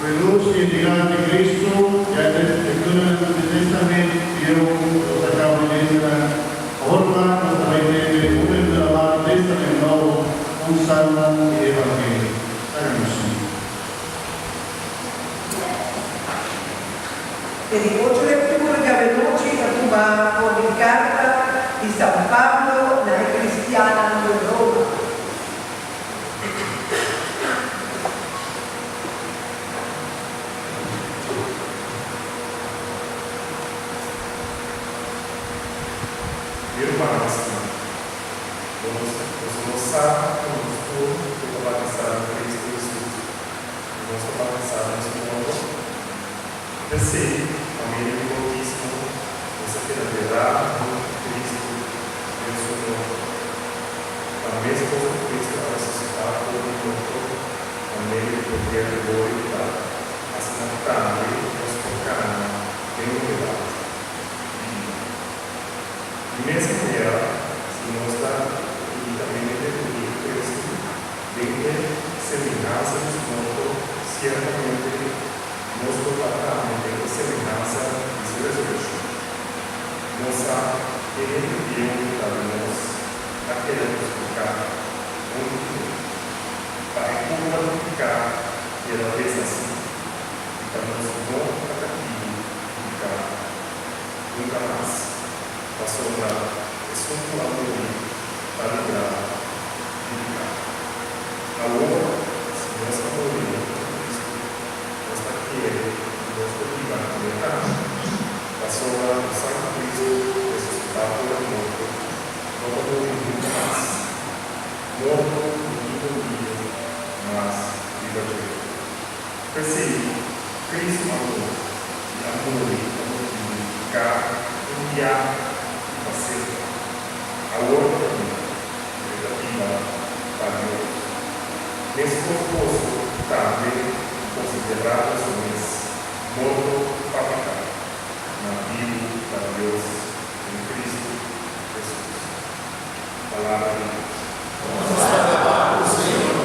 Luz e de Cristo, e a Escritura do Testamento, e eu acabo de dizer, forma, naturalmente, o Nuovo Testamento, un salmo e Evangelio. Hagamos. E di voce lettura che veloci a con carta di San Paolo nella cristiana di Roma. Irmãos, vamos mostrar conosco o batizado em Cristo Jesus. Vamos batizar nesse mundo. Pensei, família do Altíssimo, você terá verá Cristo em seu nome. A mesma coisa que Cristo vai ressuscitar todo o mundo, a meio do poder e glorificado. Assim não está ali, nos tocará em unidade. E mesmo que ela se mostra e também retribuir Cristo, dentro semelhança dos mundos, certamente nos colocará em semelhança de sua ressurreição. Mostrar que ele viu para nós aquele que ficar muito para glorificar e ela fez assim, e para nos não ficar nunca mais. Passou a assunto amor para ligar e ligar. Agora, se nós amoremos Cristo, nós está querendo, nós podemos ligar. Passou a Santo Cristo ressuscitar por amor, não amoremos nunca mais. Morto e dormido, mas viva de Deus. Percebe, Cristo amor, e amor, ligar, enviar. A outra negativa para Deus. Nesse propósito, também consideradas homens morto para ficar na vida para Deus em Cristo Jesus. Palavra de Deus. Nossa palavra, Senhor.